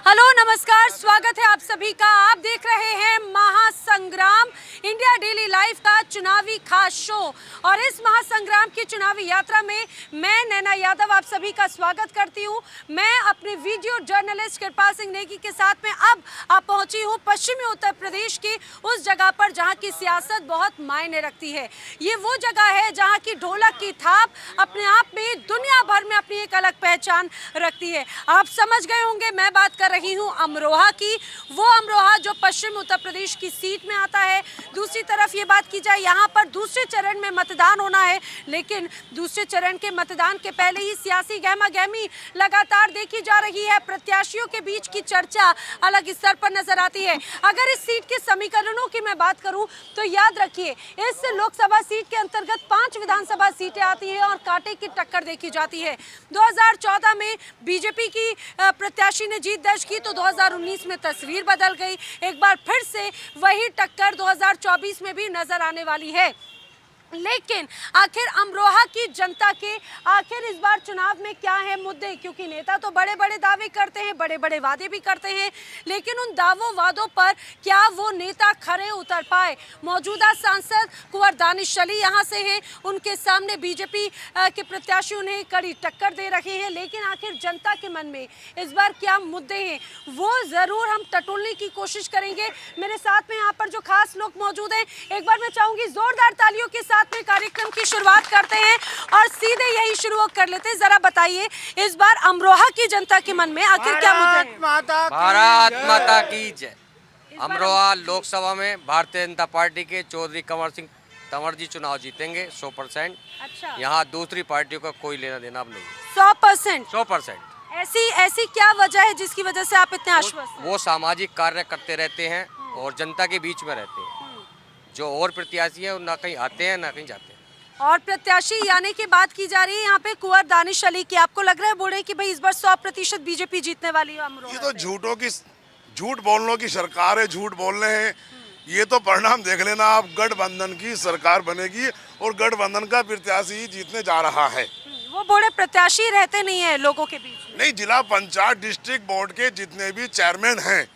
Hello नमस्कार, स्वागत है आप सभी का। आप देख रहे हैं महासंग्राम इंडिया डेली लाइफ का चुनावी खास शो और इस महासंग्राम की चुनावी यात्रा में मैं नैना यादव आप सभी का स्वागत करती हूं। मैं अपने वीडियो जर्नलिस्ट कृपाल सिंह नेगी के साथ में अब आप पहुंची हूं पश्चिमी उत्तर प्रदेश की उस जगह पर जहां की सियासत बहुत मायने रखती है। ये वो जगह है जहां की ढोलक की थाप अपने आप में दुनिया भर में अपनी एक अलग पहचान रखती है। आप समझ गए होंगे मैं बात कर रही हूं अमरोहा की, वो अमरोहा जो पश्चिम उत्तर प्रदेश की सीट में आता है। दूसरी तरफ ये बात की जाए, यहाँ पर दूसरे चरण में मतदान होना है, लेकिन दूसरे चरण के मतदान के पहले ही सियासी गहमा गहमी लगातार देखी जा रही है। प्रत्याशियों के बीच की चर्चा अलग स्तर पर नजर आती है। अगर इस सीट के समीकरणों की मैं बात करूं तो याद रखिए, इस लोकसभा सीट के अंतर्गत 5 विधानसभा सीटें आती है और कांटे की टक्कर देखी जाती है। 2014 में बीजेपी की प्रत्याशी ने जीत दर्ज की तो 2019 में तस्वीर बदल गई। एक बार फिर से वही टक्कर 2024 में भी नजर आने वाली है। लेकिन आखिर अमरोहा की जनता के आखिर इस बार चुनाव में क्या है मुद्दे, क्योंकि नेता तो बड़े बड़े दावे करते हैं, बड़े बड़े वादे भी करते हैं, लेकिन उन दावों वादों पर क्या वो नेता खरे उतर पाए। मौजूदा सांसद कुंवर दानिश अली यहाँ से हैं, उनके सामने बीजेपी के प्रत्याशी उन्हें कड़ी टक्कर दे रहे हैं, लेकिन आखिर जनता के मन में इस बार क्या मुद्दे हैं वो जरूर हम टटोलने की कोशिश करेंगे। मेरे साथ में यहाँ पर जो खास लोग मौजूद हैं, एक बार मैं चाहूंगी जोरदार तालियों के साथ में कार्यक्रम की शुरुआत करते हैं और सीधे यही शुरू कर लेते हैं। जरा बताइए इस बार अमरोहा की जनता के मन में आखिर क्या मुद्दे हैं? भारत माता की जय। अमरोहा लोकसभा में भारतीय जनता पार्टी के चौधरी तंवर जी चुनाव जीतेंगे 100%। अच्छा, यहाँ दूसरी पार्टियों का कोई लेना देना अब नहीं। 100%। ऐसी क्या वजह है जिसकी वजह से आप इतने आश्वस्त हैं? वो सामाजिक कार्य करते रहते हैं और जनता के बीच में रहते हैं। जो और प्रत्याशी है ना कहीं आते हैं ना कहीं जाते हैं। और प्रत्याशी यानी कि बात की जा रही है यहाँ पे कुंवर दानिश अली की, आपको लग रहा है बोले कि भाई इस बार 100% बीजेपी जीतने वाली है अमरोहा? ये तो झूठ बोलने की सरकार है, झूठ बोल रहे हैं। ये तो परिणाम देख लेना आप, गठबंधन की सरकार बनेगी और गठबंधन का प्रत्याशी ही जीतने जा रहा है। वो बोले प्रत्याशी रहते नहीं है लोगों के बीच में। नहीं, जिला पंचायत डिस्ट्रिक्ट बोर्ड के जितने भी चेयरमैन हैं,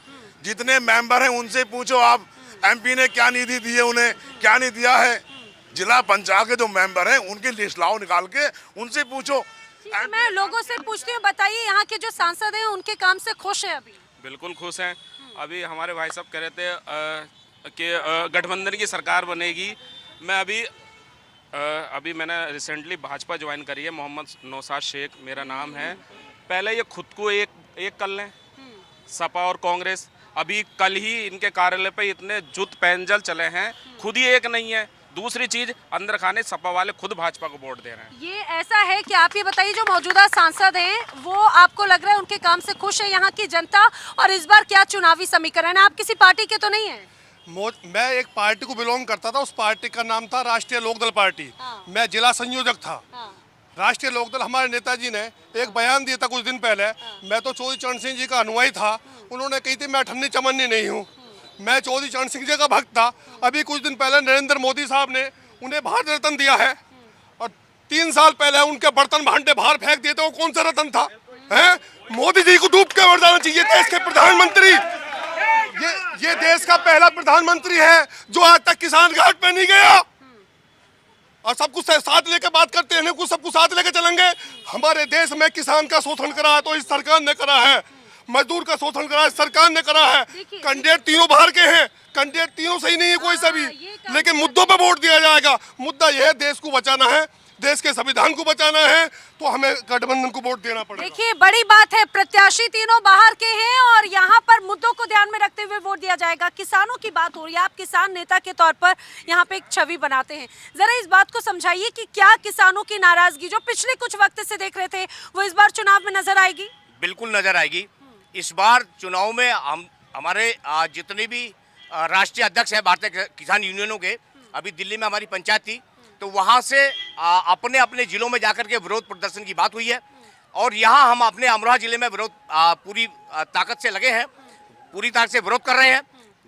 जितने मेंबर हैं, उनसे पूछो आप एमपी ने क्या निधि दी है, उन्हें क्या नहीं दिया है। जिला पंचायत के जो मेंबर हैं उनकी लिस्ट लाओ निकाल के, उनसे पूछो। मैं लोगों से पूछती हूँ, बताइए यहाँ के जो सांसद हैं उनके काम से खुश है? अभी बिल्कुल खुश हैं। अभी हमारे भाई साहब कह रहे थे कि गठबंधन की सरकार बनेगी। मैं अभी मैंने रिसेंटली भाजपा ज्वाइन करी है, मोहम्मद नौशाद शेख मेरा नाम है। पहले ये खुद को एक कर लें, सपा और कांग्रेस। अभी कल ही इनके कार्यालय पे इतने जुट पैंजल चले हैं, खुद ही एक नहीं है। दूसरी चीज, अंदर खाने सपा वाले खुद भाजपा को वोट दे रहे हैं। ये ऐसा है कि आप ये बताइए, जो मौजूदा सांसद हैं वो आपको लग रहा है उनके काम से खुश है यहाँ की जनता? और इस बार क्या चुनावी समीकरण है? आप किसी पार्टी के तो नहीं है? मैं एक पार्टी को बिलोंग करता था, उस पार्टी का नाम था राष्ट्रीय लोकदल पार्टी। मैं जिला संयोजक था। राष्ट्रीय लोकदल, हमारे नेताजी ने एक बयान दिया था कुछ दिन पहले। मैं तो चौधरी चरण सिंह जी का अनुयायी था। उन्होंने कही थी मैं ठन्नी चमन्नी नहीं हूँ, मैं चौधरी चरण सिंह जी का भक्त था। अभी कुछ दिन पहले नरेंद्र मोदी साहब ने उन्हें भारत रत्न दिया है और 3 साल पहले उनके बर्तन भांडे बाहर फेंक दिए थे। वो कौन सा रत्न था? मोदी जी को डूब के मर जाना चाहिए। देश के प्रधानमंत्री, ये देश का पहला प्रधानमंत्री है जो आज तक किसान घाट पे नहीं गया। और सब कुछ साथ लेके बात करते हैं, कुछ सब कुछ साथ लेके चलेंगे। हमारे देश में किसान का शोषण करा है तो इस सरकार ने करा है, मजदूर का शोषण करा है सरकार ने करा है। कैंडिडेट तीनों बाहर के हैं, कैंडिडेट तीनों सही नहीं है कोई सा भी, लेकिन मुद्दों पे वोट दिया जाएगा। मुद्दा यह है देश को बचाना है, देश के संविधान को बचाना है, तो हमें गठबंधन को वोट देना पड़ेगा। देखिए बड़ी बात है, प्रत्याशी तीनों बाहर के हैं और यहाँ पर मुद्दों को ध्यान में रखते हुए वोट दिया जाएगा। किसानों की बात हो रही है, आप किसान नेता के तौर पर यहाँ पे एक छवि बनाते हैं, जरा इस बात को समझाइए कि क्या किसानों की नाराजगी जो पिछले कुछ वक्त से देख रहे थे वो इस बार चुनाव में नजर आएगी? बिल्कुल नजर आएगी। इस बार चुनाव में हमारे जितने भी राष्ट्रीय अध्यक्ष हैं भारतीय किसान यूनियनों के, अभी दिल्ली में हमारी पंचायत थी तो वहाँ से अपने अपने जिलों में जाकर के विरोध प्रदर्शन की बात हुई है। और यहाँ हम अपने अमरोहा जिले में विरोध पूरी ताकत से लगे हैं, पूरी ताकत से विरोध कर रहे हैं।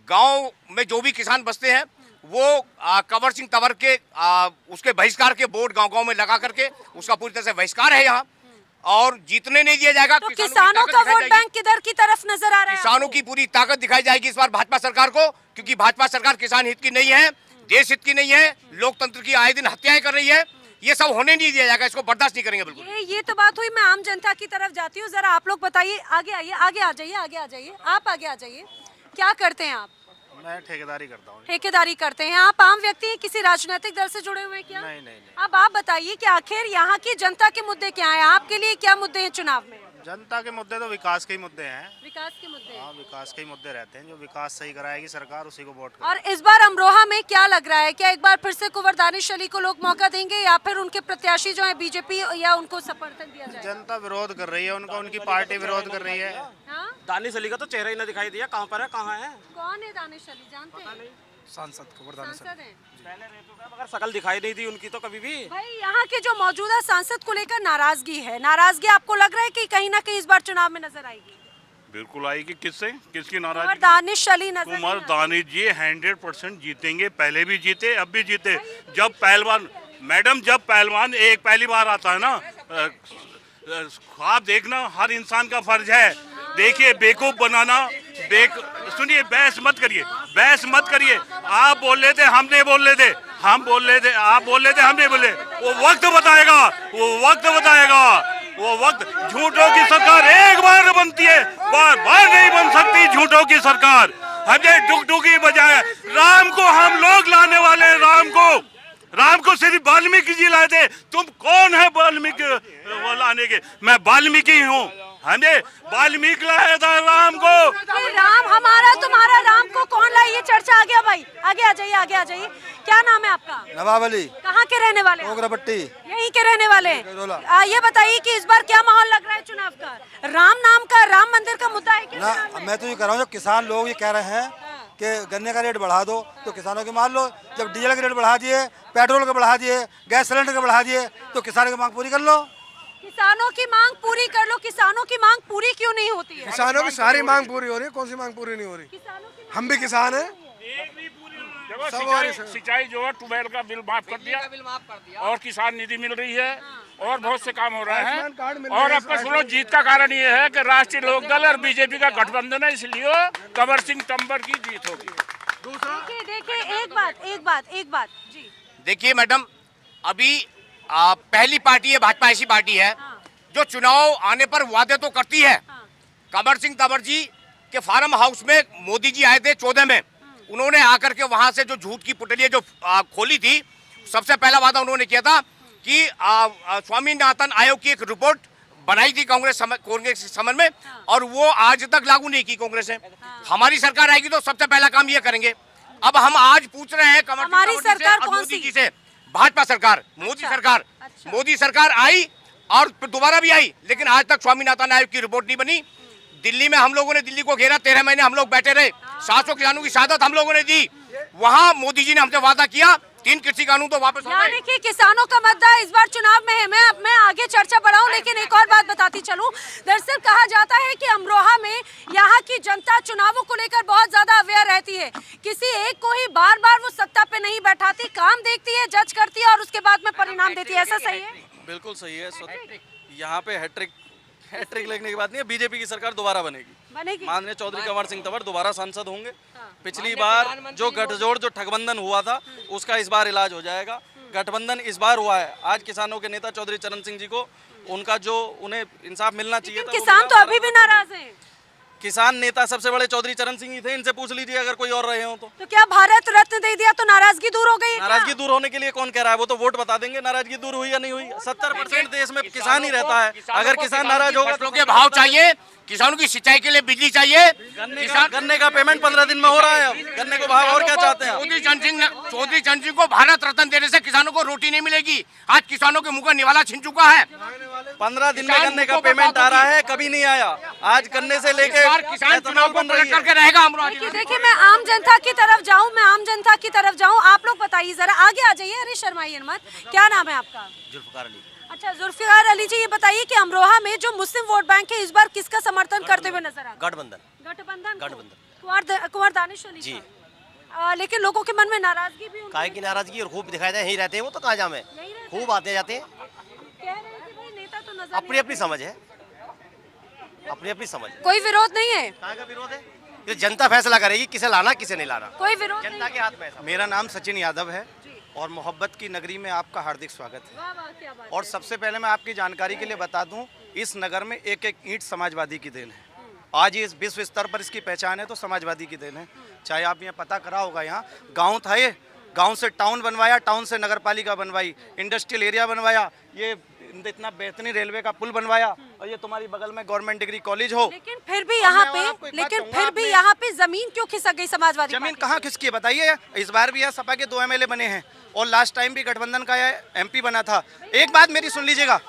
गांव में जो भी किसान बसते हैं वो कंवर सिंह तंवर के उसके बहिष्कार के बोर्ड गांव-गांव में लगा करके उसका पूरी तरह से बहिष्कार है यहाँ। और जीतने नहीं दिया जाएगा। तो किसानों का वोट बैंक किधर की तरफ नजर आ रहा है? किसानों की पूरी ताकत दिखाई जाएगी इस बार भाजपा सरकार को, क्योंकि भाजपा सरकार किसान हित की नहीं है, देश हित की नहीं है, लोकतंत्र की आए दिन हत्याएं कर रही है। ये सब होने नहीं दिया जाएगा, इसको बर्दाश्त नहीं करेंगे बिल्कुल। ये तो बात हुई, मैं आम जनता की तरफ जाती हूँ। जरा आप लोग बताइए, आगे आइए, आगे आ जाइए, आगे आ जाइए, आप आगे आ जाइए। क्या करते हैं आप? मैं ठेकेदारी करता हूँ। ठेकेदारी करते हैं। आप आम व्यक्ति हैं, किसी राजनीतिक दल से जुड़े हुए हैं क्या? नहीं, नहीं। अब आप बताइए कि आखिर यहाँ की जनता के मुद्दे क्या हैं? आपके लिए क्या मुद्दे हैं चुनाव में? जनता के मुद्दे तो विकास के ही मुद्दे हैं। विकास के मुद्दे हैं। हाँ, विकास के ही मुद्दे रहते हैं। जो विकास सही कराएगी सरकार उसी को वोट और इस बार अमरोहा में क्या लग रहा है, क्या एक बार फिर से कुंवर दानिश अली को लोग मौका देंगे या फिर उनके प्रत्याशी जो है बीजेपी या उनको समर्थन दिया जाएगा? जनता विरोध कर रही है उनका, उनकी पार्टी विरोध कर रही है। हाँ? दानिश अली का तो चेहरा ही ना दिखाई दिया, कहाँ पर है, कहाँ है? कौन है दानिश अली, जानते हैं? सांसद कुंवर दानिश सांसद हैं। पहले रहते थे मगर शकल दिखाई नहीं दी उनकी तो कभी भी। भाई यहाँ के जो मौजूदा सांसद को लेकर नाराजगी है, नाराजगी आपको लग रहा है कि कहीं ना कहीं इस बार चुनाव में नजर आएगी? बिल्कुल आएगी। किससे, किसकी कुंवर नाराजगी? दानिश अली नजर कुंवर नहीं आते। दानिश जी 100% जीतेंगे। पहले भी जीते, अब भी जीते। जब पहलवान, मैडम, जब पहलवान एक पहली बार आता है ना, ख्वाब देखना हर इंसान का फर्ज है। देखिए, बेवकूफ बनाना, सुनिए, बहस मत करिए, बहस मत करिए। आप बोल रहे थे, हम नहीं बोल रहे थे, हम बोल रहे थे, आप बोल रहे थे, हम नहीं बोले। वो वक्त बताएगा, वो वक्त बताएगा, वो वक्त। झूठों की सरकार एक बार बनती है, बार बार नहीं बन सकती झूठों की सरकार। हमें डुगडुगी बजाए, राम को हम लोग लाने वाले हैं। राम को सिर्फ वाल्मीकि जी लाए थे। तुम कौन है वाल्मीकि वो लाने के? मैं वाल्मीकि हूँ। हमें वाल्मीकि लाया था राम को। राम हमारा तुम्हारा राम को कौन लाए? ये चर्चा आ गया भाई, आगे आ जाइए, आगे आ जाइए। क्या नाम है आपका? नवाब अली। कहाँ के रहने वाले हैं? ओगरापट्टी। यहीं के रहने वाले हैं। ये बताइए कि इस बार क्या माहौल लग रहा है चुनाव का? राम नाम का, राम मंदिर का मुद्दा है क्या ना, चुनाव में? मैं तो ये कह रहा हूँ, जो किसान लोग ये कह रहे हैं कि गन्ने का रेट बढ़ा दो, तो किसानों की मान लो। जब डीजल का रेट बढ़ा दिए, पेट्रोल का बढ़ा दिए, गैस सिलेंडर का बढ़ा दिए, तो किसानों की मांग पूरी कर लो। किसानों की मांग पूरी कर लो। किसानों की मांग पूरी क्यों नहीं होती है? किसानों की सारी मांग पूरी हो रही है, कौन सी मांग पूरी नहीं हो रही? किसानों की हम भी किसान हैं। सिंचाई जो है, ट्यूबवेल का बिल माफ कर दिया, और किसान निधि मिल रही है, और बहुत से काम हो रहे हैं। और आपका सुनो, जीत का कारण ये है कि राष्ट्रीय लोकदल और बीजेपी का गठबंधन है, इसलिए कंवर सिंह तंवर की जीत होगी। देखिए, एक बात जी। देखिए मैडम, अभी पहली पार्टी है भाजपा, ऐसी पार्टी है जो चुनाव आने पर वादे तो करती है। कंवर सिंह तंवर जी के फार्म हाउस में मोदी जी आए थे 14 में। उन्होंने आकर के वहां से जो झूठ की पुटलियां जो खोली थी, सबसे पहला वादा उन्होंने किया था कि स्वामीनाथन आयोग की एक रिपोर्ट बनाई थी कांग्रेस के समन में, और वो आज तक लागू नहीं की कांग्रेस ने। हमारी सरकार आएगी तो सबसे पहला काम ये करेंगे। अब हम आज पूछ रहे हैं कंवर हमारी सिंह तंवर जी से सरकार और कौन मोदी सी? जी से, भाजपा सरकार, मोदी सरकार। मोदी सरकार आई और फिर दोबारा भी आई, लेकिन आज तक स्वामीनाथन आयोग की रिपोर्ट नहीं बनी। दिल्ली में हम लोगों ने दिल्ली को घेरा, 13 महीने हम लोग बैठे रहे, 700 किसानों की शहादत हम लोगों ने दी। वहाँ मोदी जी ने हमसे वादा किया 3 कृषि कानून तो वापस हो गए। यानी कि किसानों का मुद्दा इस बार चुनाव में है। मैं आगे चर्चा बढ़ाऊं, लेकिन एक और बात बताती चलूं। दरअसल कहा जाता है कि अमरोहा में यहाँ की जनता चुनावों को लेकर बहुत ज्यादा अवेयर रहती है। किसी एक को ही बार बार वो सत्ता पे नहीं बैठाती, काम देखती है, जज करती है और उसके बाद में परिणाम देती है। ऐसा सही है? बिल्कुल सही है। यहाँ पे हैट्रिक लिखने की बात नहीं है। बीजेपी की सरकार दोबारा बनेगी। माननीय चौधरी कंवर सिंह तंवर दोबारा सांसद होंगे। पिछली बार जो गठजोड़, जो ठगबंधन हुआ था, उसका इस बार इलाज हो जाएगा। गठबंधन इस बार हुआ है। आज किसानों के नेता चौधरी चरण सिंह जी को उनका जो उन्हें इंसाफ मिलना चाहिए था, किसान तो अभी भी नाराज हैं। किसान नेता सबसे बड़े चौधरी चरण सिंह ही थे। इनसे पूछ लीजिए अगर कोई और रहे हो तो क्या भारत रत्न दे दिया तो नाराजगी दूर हो गई है? नाराजगी दूर होने के लिए कौन कह रहा है? वो तो वोट बता देंगे नाराजगी दूर हुई या नहीं हुई। 70% देश में किसान ही रहता है। अगर किसान नाराज होगा फसलों के भाव चाहिए, किसानों की सिंचाई के लिए बिजली चाहिए। गन्ने का पेमेंट 15 दिन में हो रहा है। गन्ने को भाव और क्या चाहते हैं? चौधरी चरण सिंह को भारत रत्न देने से किसानों को रोटी नहीं मिलेगी। आज किसानों के मुंह का निवाला छिन चुका है। 15 दिन में गन्ने का पेमेंट आ रहा है, कभी नहीं आया। आज गन्ने से लेके किसान चुनाव को पलट करके रहेगा। देखिए, मैं आम जनता की तरफ जाऊं, आप लोग बताइए जरा, आगे आ जाइए। अरे शर्माइए मत। क्या नाम है आपका? जुल्फकार अली। अच्छा, जुल्फिकार अली जी, ये बताइए कि अमरोहा में जो मुस्लिम वोट बैंक है, इस बार किसका समर्थन करते हुए नजर आ? गठबंधन कुंवर दानिश अली जी। लेकिन लोगों के मन में नाराजगी भी, काहे की नाराजगी, और खूब दिखाई दे, यहीं रहते हैं वो तो, कहाँ जामे, खूब आते जाते हैं। कह रहे हैं कि भाई नेता तो नजर अपनी अपनी समझ है, अपनी अपनी समझ है। कोई विरोध नहीं है? कहाँ का विरोध है? ये जनता फैसला करेगी किसे लाना किसे नहीं लाना, कोई विरोध जनता नहीं के हाथ में है। मेरा नाम सचिन यादव है और मोहब्बत की नगरी में आपका हार्दिक स्वागत है। वाह वाह, क्या बात और सबसे पहले मैं आपकी जानकारी के लिए बता दूं, इस नगर में एक एक ईंट समाजवादी की देन है। आज ये इस विश्व स्तर पर इसकी पहचान है तो समाजवादी की देन है। चाहे आप यहाँ पता करा होगा, यहाँ गांव था, ये गांव से टाउन बनवाया, टाउन से नगरपालिका बनवाई, इंडस्ट्रियल एरिया बनवाया, ये इतना बेहतरीन रेलवे का पुल बनवाया, और ये तुम्हारी बगल में गवर्नमेंट डिग्री कॉलेज हो। लेकिन फिर भी यहाँ मैं आपको पे एक बात लेकिन कहूंगा, फिर भी आपने- यहाँ पे जमीन क्यों खिसक गई समाजवादी जमीन पार्टी कहाँ किसकी है बताइए? इस बार भी यहाँ सपा के 2 MLA बने हैं और लास्ट टाइम भी गठबंधन का MP बना था। एक बात मेरी सुन लीजिएगा,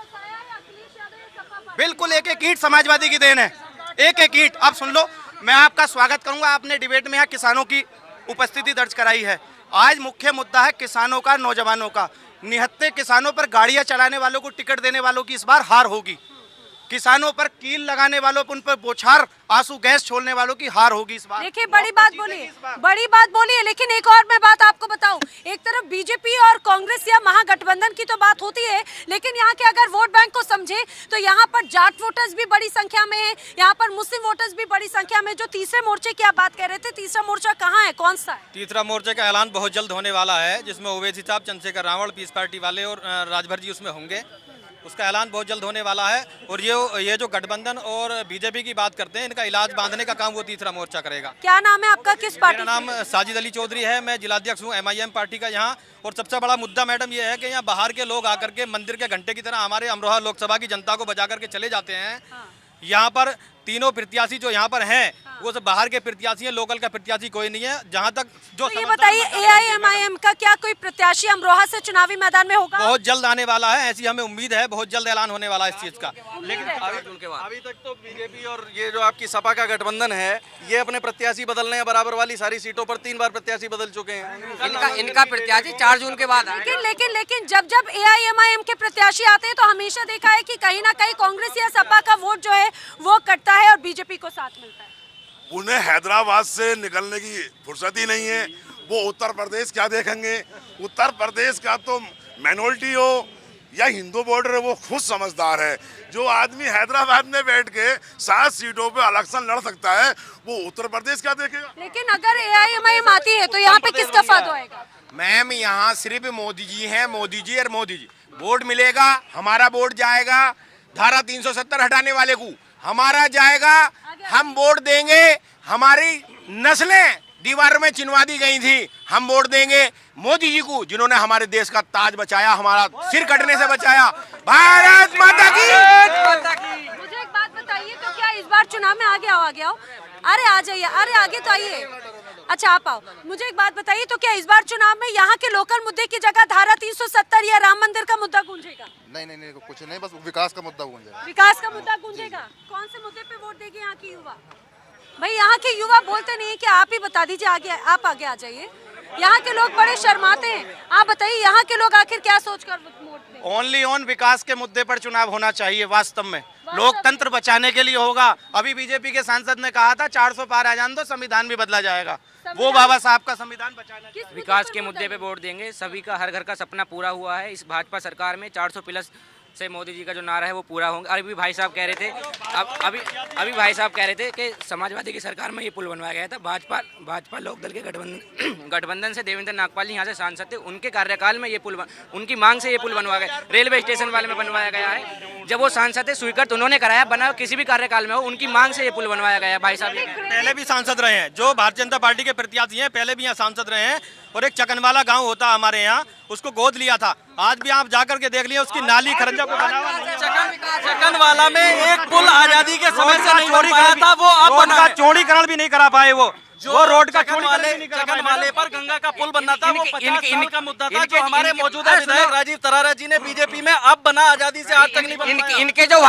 बिल्कुल एक एक ईंट समाजवादी की देन है, एक एक ईंट। आप सुन लो, मैं आपका स्वागत करूंगा। आपने डिबेट में यहाँ किसानों की उपस्थिति दर्ज कराई है। आज मुख्य मुद्दा है किसानों का, नौजवानों का। निहत्थे किसानों पर गाड़ियां चलाने वालों को, टिकट देने वालों की इस बार हार होगी। किसानों पर कील लगाने वालों पर, उन पर बौछार आंसू गैस छोड़ने वालों की हार होगी इस बार। देखिए, बड़ी बात बोलिए, बड़ी बात बोलिए, लेकिन एक और मैं बात आपको बताऊं, एक तरफ बीजेपी और कांग्रेस या महागठबंधन की तो बात होती है, लेकिन यहाँ के अगर वोट बैंक को समझे तो यहाँ पर जाट वोटर्स भी बड़ी संख्या में है, यहाँ पर मुस्लिम वोटर्स भी बड़ी संख्या में। जो तीसरे मोर्चे की आप बात कर रहे थे, तीसरा मोर्चा कहाँ है, कौन सा है? तीसरा मोर्चे का ऐलान बहुत जल्द होने वाला है, जिसमें ओवैसी साहब, चंद्रशेखर रावण, पीस पार्टी वाले और राजभर जी उसमें होंगे। उसका ऐलान बहुत जल्द होने वाला है। और ये जो गठबंधन और बीजेपी की बात करते हैं, इनका इलाज बांधने का काम वो तीसरा मोर्चा करेगा। क्या नाम है आपका, किस पार्टी? मेरा नाम साजिद अली चौधरी है, मैं जिलाध्यक्ष हूँ MIM पार्टी का यहाँ। और सबसे बड़ा मुद्दा मैडम ये है कि यहाँ बाहर के लोग आकर के मंदिर के घंटे की तरह हमारे अमरोहा लोकसभा की जनता को बजा करके चले जाते हैं। यहाँ पर तीनों प्रत्याशी जो यहाँ पर हैं वो सब बाहर के प्रत्याशी हैं, लोकल का प्रत्याशी कोई नहीं है। जहाँ तक जो तो ये बताइए, AIMIM का क्या कोई प्रत्याशी अमरोहा से चुनावी मैदान में होगा? बहुत जल्द आने वाला है, ऐसी हमें उम्मीद है, बहुत जल्द ऐलान होने वाला है इस चीज का। लेकिन अभी तक तो बीजेपी और ये जो आपकी सपा का गठबंधन है, ये अपने प्रत्याशी बदलने हैं, बराबर वाली सारी सीटों पर 3 बार प्रत्याशी बदल चुके हैं। इनका प्रत्याशी 4 जून के बाद लेकिन जब AIMIM के प्रत्याशी आते हैं तो हमेशा देखा है कि कहीं ना कहीं कांग्रेस या सपा का वोट जो है वो कटता है और बीजेपी को साथ मिलता है। उन्हें हैदराबाद से निकलने की फुर्सत ही नहीं है। वो उत्तर प्रदेश क्या देखेंगे? उत्तर प्रदेश का तो माइनॉरिटी हो या हिंदू बॉर्डर है, वो खुद समझदार है। जो आदमी हैदराबाद में बैठ के 7 सीटों पे इलेक्शन लड़ सकता है, वो उत्तर प्रदेश क्या देखेगा? लेकिन अगर AIMIM आती है तो यहाँ पे किसका फायदा होएगा? मैम, यहाँ सिर्फ मोदी जी हैं, मोदी जी और मोदी जी। वोट मिलेगा, हमारा वोट जाएगा धारा 370 हटाने वाले को, हमारा जाएगा, हम वोट देंगे। हमारी नस्लें दीवार में चिनवा दी गई थी, हम वोट देंगे मोदी जी को, जिन्होंने हमारे देश का ताज बचाया, हमारा सिर कटने से बचाया। भारत माता की। मुझे एक बात बताइए, तो क्या इस बार चुनाव में आगे आओ? अरे आ जाइए, अरे आगे तो आइए। अच्छा, आप आओ। मुझे एक बात बताइए, तो क्या इस बार चुनाव में यहाँ के लोकल मुद्दे की जगह धारा 370 या राम मंदिर का मुद्दा गूंजेगा? नहीं, कुछ नहीं, बस विकास का मुद्दा गूंजेगा। विकास का मुद्दा गूंजेगा। कौन से मुद्दे पे वोट देगी यहाँ की युवा? भाई, यहाँ के युवा बोलते नहीं है कि आप ही बता दीजिए, आप आगे आ जाइए। यहाँ के लोग बड़े शर्माते हैं, आप बताइए यहाँ के लोग आखिर क्या सोचकर वोट दें? ओनली ऑन विकास के मुद्दे पर चुनाव होना चाहिए। वास्तव में लोकतंत्र बचाने के लिए होगा। अभी बीजेपी के सांसद ने कहा था 400 पार आ जाने दो, संविधान भी बदला जाएगा। वो बाबा साहब का संविधान बचाना। विकास के मुद्दे पे वोट देंगे। सभी का हर घर का सपना पूरा हुआ है इस भाजपा सरकार में। 400 प्लस से मोदी जी का जो नारा है वो पूरा होगा। अभी भाई साहब कह रहे थे, अभी भाई साहब कह रहे थे कि समाजवादी की सरकार में ये पुल बनवाया गया था। भाजपा लोकदल के गठबंधन से देवेंद्र नागपाल जी यहाँ से सांसद थे, उनके कार्यकाल में ये पुल, उनकी मांग से ये पुल बनवाया गया। रेलवे स्टेशन वाले में बनवाया गया है, जब वो सांसद थे स्वीकृत उन्होंने कराया, बना किसी भी कार्यकाल में हो, उनकी मांग से ये पुल बनवाया गया है। भाई साहब पहले भी सांसद रहे हैं, जो भारतीय जनता पार्टी के प्रत्याशी हैं, पहले भी यहाँ सांसद रहे हैं। और एक चकनवाला गांव होता हमारे यहाँ, उसको गोद लिया था। आज भी आप जाकर के देख लिया, उसकी नाली खरंजा को बना हुआ नहीं है। चकनवाला में एक पुल आजादी के समय से नहीं बन पाया था, वो अब बना है। चौड़ीकरण भी नहीं करा पाए वो रोड का चकनवाले पर गंगा का पुल बनना था, वो 50 साल का मुद्दा था, जो हमारे मौजूदा विधायक राजीव तरारा जी ने बीजेपी में अब बना, आजादी से आज तक नहीं बना। इनके जो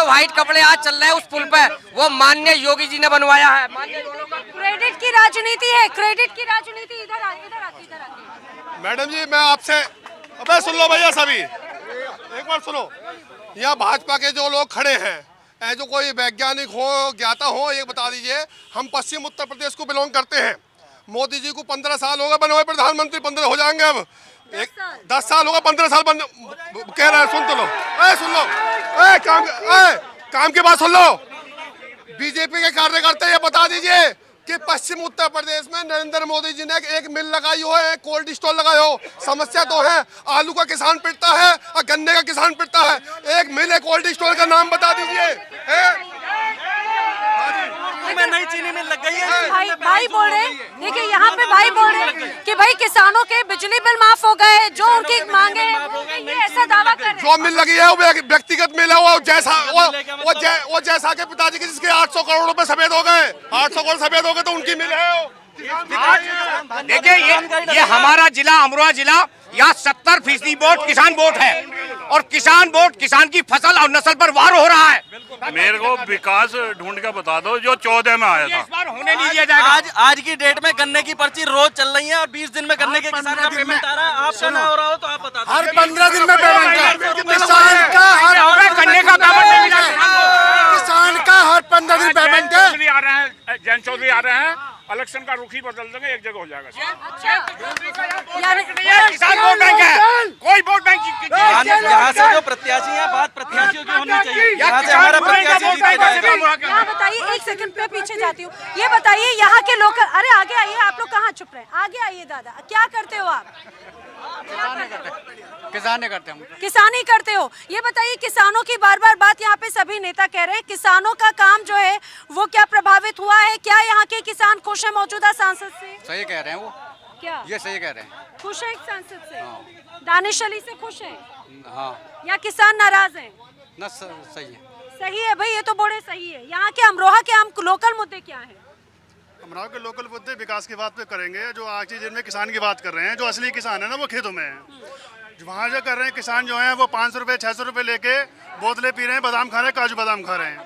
व्हाइट कपड़े आज चल रहे हैं उस पुल पे, वो माननीय योगी जी ने बनवाया है। क्रेडिट की राजनीति है, क्रेडिट की राजनीति। इधर आती। मैडम जी, मैं आपसे, अबे सुन लो भैया, सभी एक बार सुनो। यहाँ भाजपा के जो लोग खड़े हैं, जो कोई वैज्ञानिक हो, ज्ञाता हो, ये बता दीजिए। हम पश्चिम उत्तर प्रदेश को बिलोंग करते हैं। मोदी जी को 15 साल हो गए बने हुए प्रधानमंत्री, 15 हो जाएंगे अब। 10 साल होगा, 15 साल बंद कह रहे हैं। सुन तो लो, सुन लो, काम की बात सुन लो। बीजेपी के कार्यकर्ता ये बता दीजिए कि पश्चिम उत्तर प्रदेश में नरेंद्र मोदी जी ने एक मिल लगाई हो, एक कोल्ड स्टोर लगाए हो। समस्या तो है, आलू का किसान पिटता है और गन्ने का किसान पिटता है। एक मिल, एक कोल्ड स्टोर का नाम बता दीजिए। में नई चीनी मिल लग गई है। भाई बोल रहे, देखिए यहाँ पे भाई बोल रहे कि भाई किसानों के बिजली बिल माफ हो गए, जो उनकी मांगे हैं, ये ऐसा दावा कर रहे हैं। जो मिल लगी है वो व्यक्तिगत मिल है, वो जैसा के पिताजी के जिसके 800 करोड़ रुपए सफेद हो गए, 800 करोड़ सफेद हो गए तो उनकी मिल है। देखिए ये हमारा जिला अमरोहा जिला, यहाँ 70% वोट किसान वोट है और किसान वोट किसान की फसल और नस्ल पर वार हो रहा है। मेरे को विकास ढूंढ के बता दो जो 14 में आया था। इस बार होने नहीं दिया जाएगा। आज की डेट में गन्ने की पर्ची रोज चल रही है और 20 दिन में गन्ने के किसान का पेमेंट आ रहा है। आपका ना हो रहा हो तो आप बता दो। हर 15 दिन में पेमेंट है किसान का, गन्ने का किसान का हर 15 दिन पेमेंट है। आ रहे हैं, जैन चौधरी आ रहे हैं, इलेक्शन का रुख ही बदल देंगे, एक जगह हो जाएगा। किसान वोट बैंक है, कोई वोट बैंक यहाँ से जो प्रत्याशी है, बात प्रत्याशियों की होनी चाहिए। यहाँ से हमारा प्रत्याशी जीत के जाएगा। यहाँ बताइए, एक सेकंड पे पीछे जाती हूँ। ये बताइए यहाँ के लोग, अरे आगे आइए, आप लोग कहाँ छुप रहे हैं? आगे आइए दादा, क्या करते हो आप? किसान करते हम, किसानी करते हो। ये बताइए, किसानों की बार बार बात यहाँ पे सभी नेता कह रहे हैं, किसानों का काम जो है वो क्या प्रभावित हुआ है? क्या यहाँ के किसान खुश है मौजूदा सांसद से? सही कह रहे हैं वो, क्या ये सही कह रहे हैं। खुश है एक सांसद से? दानिश अली से खुश है हाँ, या किसान नाराज है? न सही है। सही है भाई, ये तो बड़े सही है। यहाँ के अमरोहा के आम लोकल मुद्दे क्या है? अमरोहा के लोकल मुद्दे विकास की बात पे करेंगे। जो आज की दिन में किसान की बात कर रहे हैं, जो असली किसान है ना वो खेतों में है। वहाँ जो कर रहे हैं किसान जो हैं वो 500 रुपए 600 रुपए लेके बोतलें पी रहे हैं, बादाम खा रहे हैं, काजू बादाम खा रहे हैं।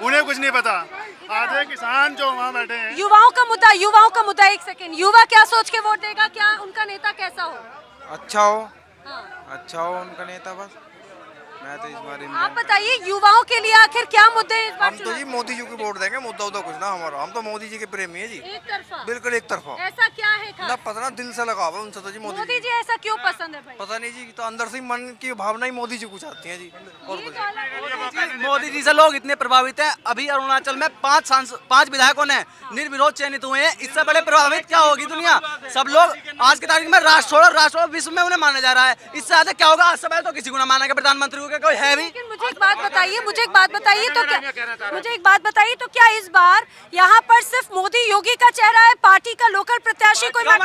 उन्हें कुछ नहीं पता। आधे किसान जो वहाँ बैठे हैं। युवाओं का मुद्दा, एक सेकंड, युवा क्या सोच के वोट देगा? क्या उनका नेता कैसा हो? अच्छा हो, हाँ। अच्छा हो उनका नेता। बस मैं तो इस बारे में, आप बताइए युवाओं के लिए आखिर क्या मुद्दे हैं इस बार? हम तो जी मोदी जी को वोट देंगे। मुद्दा उद्दा कुछ ना हमारा, हम तो मोदी जी के प्रेमी है जी। एक तरफा? बिल्कुल एक तरफा। ऐसा क्या है खास? ना पता ना, दिल से लगा हुआ उनसे तो जी। मोदी जी ऐसा क्यों पसंद है भाई? पता नहीं जी, तो अंदर से मन की भावना ही मोदी जी को चाहती है जी। और कुछ मोदी जी से लोग इतने प्रभावित हैं। अभी अरुणाचल में 5 विधायकों ने निर्विरोध चयनित हुए हैं। इससे बड़े प्रभावित क्या होगी दुनिया? सब लोग आज की तारीख में राष्ट्र विश्व में उन्हें माना जा रहा है। इससे ज्यादा क्या होगा? आज समय तो किसी को ना माना, प्रधानमंत्री को कोई है भी। मुझे एक बात बताइए तो क्या इस बार यहाँ पर सिर्फ मोदी योगी का चेहरा है? पार्टी का लोकल प्रत्याशी कोई बताओ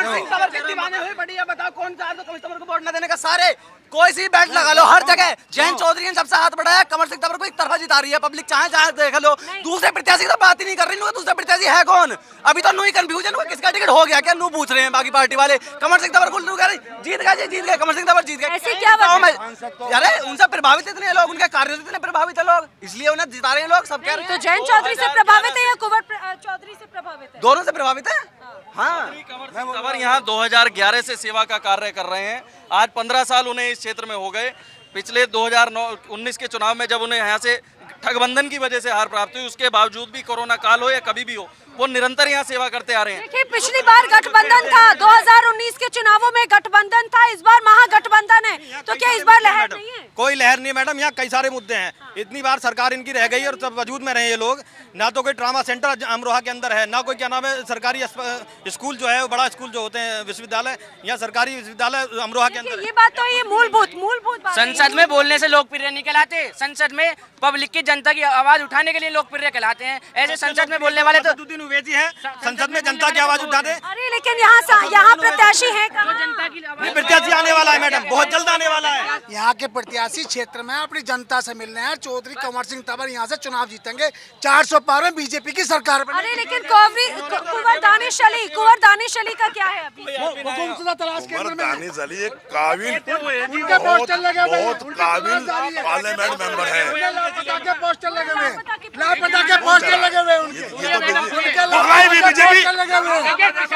कौन सा कमिश्नर को वोट न देने का? सारे कोई सी बैट लगा लो, हर जगह जैन चौधरी ने सबसे हाथ बढ़ाया। कमर सिंह तंवर को एक तरफा जिता रही है पब्लिक, चाहे देख लो। दूसरे प्रत्याशी तो बात ही नहीं कर रही। दूसरा प्रत्याशी है कौन? अभी तो नू ही कंफ्यूजन हुआ, किसका टिकट हो गया क्या? नू पूछ रहे हैं बाकी पार्टी वाले। कमर सिंह तंवर को जीत गए, कमर सिंह तंवर जीत गए। ऐसे क्या अरे उनसे प्रभावित इतने लोग, उनके कार्य से इतने प्रभावित है लोग, इसलिए उन्हें जिता रहे हैं लोग। सब कह रहे हैं तो जैन चौधरी से प्रभावित है या कुंवर चौधरी से प्रभावित है? दोनों से प्रभावित है। हाँ, कंवर यहाँ 2011 से सेवा का कार्य कर रहे हैं। आज 15 साल उन्हें इस क्षेत्र में हो गए। पिछले 2019 के चुनाव में जब उन्हें यहाँ से ठगबंधन की वजह से हार प्राप्त हुई, उसके बावजूद भी कोरोना काल हो या कभी भी हो, वो निरंतर यहाँ सेवा करते आ रहे हैं। देखिए, पिछली बार गठबंधन था, 2019 के चुनावों में गठबंधन था, इस बार महागठबंधन है। तो क्या इस बार लहर नहीं है? कोई लहर नहीं मैडम, यहाँ कई सारे मुद्दे हैं। इतनी बार सरकार इनकी रह गई और तब वजूद में रहे ये लोग। ना तो कोई ट्रामा सेंटर अमरोहा के अंदर है, ना कोई क्या नाम है सरकारी स्कूल जो है वो बड़ा स्कूल जो होते हैं विश्वविद्यालय, यहाँ सरकारी विश्वविद्यालय अमरोहा के अंदर। ये बात तो ये मूलभूत बात है। संसद में बोलने से लोकप्रिय नहीं कहलाते, संसद में पब्लिक की जनता की आवाज उठाने के लिए लोकप्रिय कहलाते हैं। ऐसे संसद में बोलने वाले तो उवैसी है, संसद में जनता की आवाज उठा दे। अरे लेकिन यहाँ प्रत्याशी है, जनता की प्रत्याशी आने वाला है मैडम, बहुत जल्द आने वाला है। यहाँ के प्रत्याशी क्षेत्र में अपनी जनता से मिलने हैं। चौधरी कंवर सिंह तंवर यहाँ से चुनाव जीतेंगे। 400 पार में बीजेपी की सरकार। अरे लेकिन कुंवर दानिश अली का क्या है अभी? कुंवर दानिश अली एक काबिल, बहुत काबिल पार्लियामेंट मेंबर है। लापता के पोस्टर लगे हुए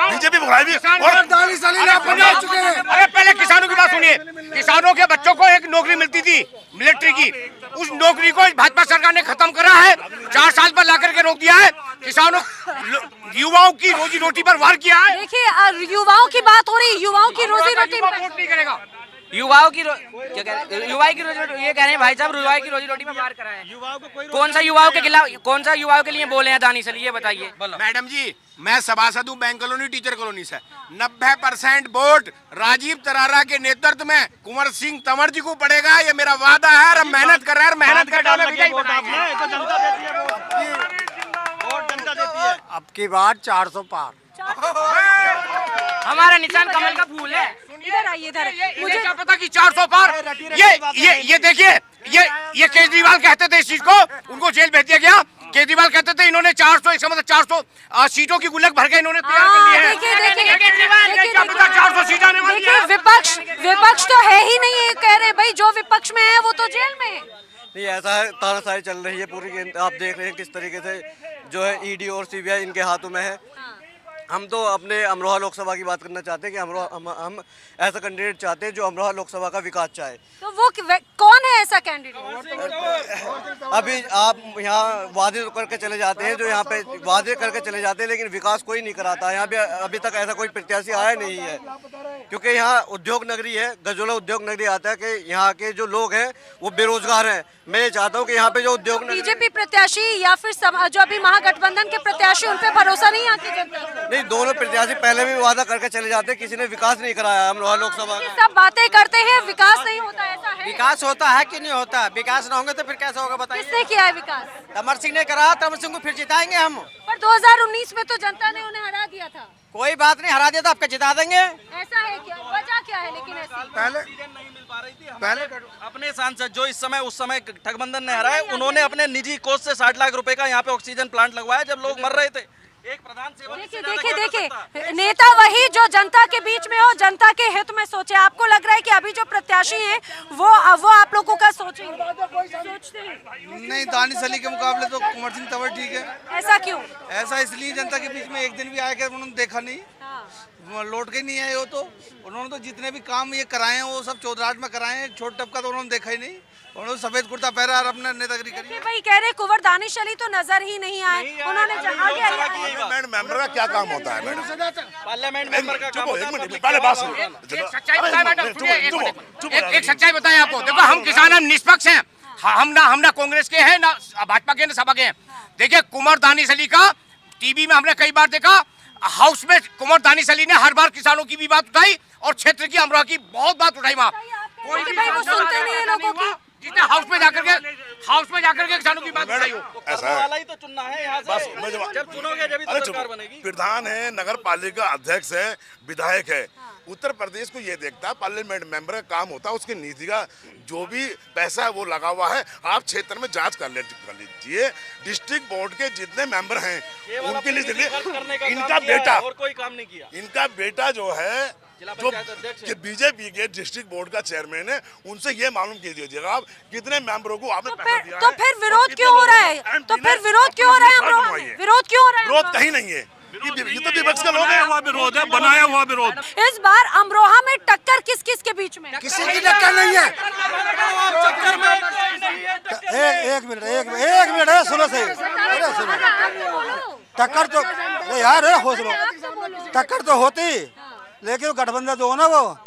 बीजेपी भुलाई भी और दानिश अली लापता हो चुके हैं। अरे पहले किसानों की बात सुनिए। किसानों के बच्चों को एक नौकरी मिलती थी मिलिट्री की, उस नौकरी को भाजपा सरकार ने खत्म करा है। 4 साल पर ला करके रोक दिया है। किसानों युवाओं की रोजी रोटी पर वार किया है। देखिए युवाओं की बात हो रही है, युवाओं की रोजी रोटी वोट नहीं करेगा। युवाओं की क्या कह रहे हैं? युवा की रोजी रोटी ये कह रहे हैं भाई साहब, युवा की रोजी रोटी में वार करा है। युवाओं को कोई कौन सा युवाओं के खिलाफ, कौन सा युवाओं के लिए बोले हैं दानिश अली, ये बताइए। मैडम जी, मैं सभासद हूँ बैंक कॉलोनी, टीचर कॉलोनी से। 90% वोट राजीव तरारा के नेतृत्व में कुंवर सिंह तंवर जी को पड़ेगा, ये मेरा वादा है। और मेहनत कर रहे हैं, मेहनत कर अब की बार 400 पार। हमारा निशान कमल का फूल है। इधर आइए, इधर। मुझे क्या पता कि 400 पार। ये देखिए, ये केजरीवाल कहते थे इस चीज को, उनको जेल भेज दिया गया। केजरीवाल कहते थे इन्होंने 400, इसका मतलब 400 सीटों की गुल्लक भर के इन्होंने तैयार कर ली है। क्या पता 400 सीट आने वाली है। विपक्ष तो है ही नहीं, ये कह रहे हैं भाई जो विपक्ष में है वो तो जेल में है। नहीं, ऐसा है, तानाशाही चल रही है पूरी। आप देख रहे हैं किस तरीके से जो है ईडी और सीबीआई इनके हाथों में है। हम तो अपने अमरोहा लोकसभा की बात करना चाहते हैं कि हम ऐसा कैंडिडेट चाहते हैं जो अमरोहा लोकसभा का विकास चाहे। तो वो कौन है ऐसा कैंडिडेट? अभी आप यहाँ वादे करके चले जाते हैं, जो यहाँ पे वादे करके चले जाते हैं, लेकिन विकास कोई नहीं कराता। यहाँ पे अभी तक ऐसा कोई प्रत्याशी आया नहीं है, क्योंकि यहाँ उद्योग नगरी है, गजोला उद्योग नगरी आता है कि यहाँ के जो लोग हैं वो बेरोजगार हैं। मैं ये चाहता हूँ कि यहाँ पे जो उद्योग बीजेपी प्रत्याशी या फिर जो अभी महागठबंधन के प्रत्याशी, उन पे भरोसा नहीं आती जनता को? नहीं, दोनों प्रत्याशी पहले भी वादा करके चले जाते हैं, किसी ने विकास नहीं कराया अमरोहा लोकसभा का। सब बातें करते हैं, विकास नहीं होता, ऐसा है? विकास होता है कि नहीं होता? विकास ना होंगे तो फिर कैसे होगा बताइए? किसने किया है विकास? तंवर सिंह ने करा, तंवर सिंह को फिर जिताएंगे हम। पर 2019 में तो जनता ने उन्हें हरा दिया था। कोई बात नहीं, हरा दिया तो आपके जिता देंगे। ऐसा है क्या? वजह क्या है लेकिन ऐसी? पहले अपने सांसद जो उस समय ठगबंधन ने हराए, उन्होंने अपने निजी कोष से 60 लाख रुपए का यहाँ पे ऑक्सीजन प्लांट लगवाया जब लोग मर रहे थे। एक प्रधान सेवक। देखिए नेता वही जो जनता के बीच में हो, जनता के हित में सोचे। आपको लग रहा है कि अभी जो प्रत्याशी हैं वो आप लोगों का सोचेंगे? सोचते हैं नहीं, दानिश अली के मुकाबले तो कुंवर सिंह तंवर ठीक है। ऐसा क्यों? ऐसा इसलिए जनता के बीच में एक दिन भी आया कि उन्होंने देखा नहीं, लौट के नहीं आए। वो तो उन्होंने तो जितने भी काम ये कराए हैं वो सब चौधराट में कराए हैं। छोट टपका तो उन्होंने देखा ही नहीं। उन्होंने सफेद कुर्ता पहना और अपने नेतागिरी करी। भाई कह रहे कुंवर दानिश अली तो नजर ही नहीं आए। उन्होंने पार्लियामेंट मेंबर का क्या काम होता है मैडम? पार्लियामेंट मेंबर का काम होता है। पहले बात सुनो। एक सच्चाई बताएं आपको। देखो, हम किसान, हम निष्पक्ष हैं। हम ना कांग्रेस के हैं, ना भाजपा के, ना सपा के हैं। देखिए, कुंवर दानिश अली का टीवी में हमने कई बार देखा, हाउस में कुंवर दानिश अली ने हर बार किसानों की भी बात उठाई और क्षेत्र की, अमरोहा की बहुत बात उठाई। वहाँ कोई भाई वो सुनते नहीं है लोगों की। जिसने हाउस में जाकर के किसानों की बात उठाई हो। ऐसा है, वाला ही तो चुनना है यहाँ से। जब चुनोगे जब तो सरकार बनेगी। प्रधान है, नगर पालिका अध्यक्ष है, विधायक है। उत्तर प्रदेश को ये देखता है पार्लियामेंट मेंबर का काम होता है, उसकी नीति का जो भी पैसा है वो लगा हुआ है। आप क्षेत्र में जांच कर लीजिए। डिस्ट्रिक्ट बोर्ड के जितने मेंबर हैं उनके लिए इनका बेटा, और कोई काम नहीं किया। इनका बेटा जो है, जो बीजेपी के डिस्ट्रिक्ट बोर्ड का चेयरमैन है, उनसे ये मालूम कीजिएगा आप कितने मेंबरों को आपने पैसा दिया है। तो फिर विरोध क्यों हो रहा है? तो फिर विरोध क्यों हो रहा है अमरोहा में? विरोध क्यों हो रहा है? विरोध कहीं नहीं है, ये तो विपक्ष का लोग है। विरोध है, बनाया हुआ विरोध। इस बार अमरोहा में टक्कर किस किस के बीच में? किसी की टक्कर नहीं है। एक मिनट है, सुनो सही। टक्कर तो यार टक्कर तो होती, लेकिन गठबंधन जो हो ना वो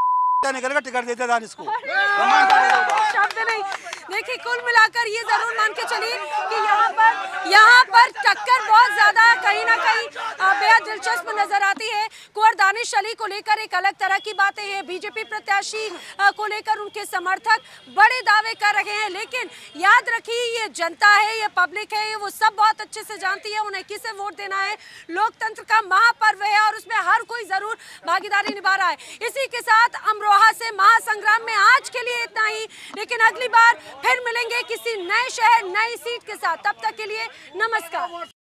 निकल कर टिकट देते दानिश को। शब्द नहीं। देखिए, कुल मिलाकर ये जरूर मान के चलिए कि यहाँ पर टक्कर बहुत ज्यादा कहीं ना कहीं बेहद दिलचस्प नजर आती है। कुंवर दानिश अली को लेकर एक अलग तरह की बातें हैं। बीजेपी प्रत्याशी को लेकर उनके समर्थक बड़े दावे कर रहे हैं, लेकिन याद रखिए ये जनता है, ये पब्लिक है, ये वो सब बहुत अच्छे से जानती है उन्हें किसे वोट देना है। लोकतंत्र का महापर्व है और उसमें हर कोई जरूर भागीदारी निभा रहा है। इसी के साथ अमरोहा से महासंग्राम में आज के लिए इतना ही, लेकिन अगली बार फिर मिलेंगे किसी नए शहर, नई सीट के साथ। तब तक के लिए नमस्कार।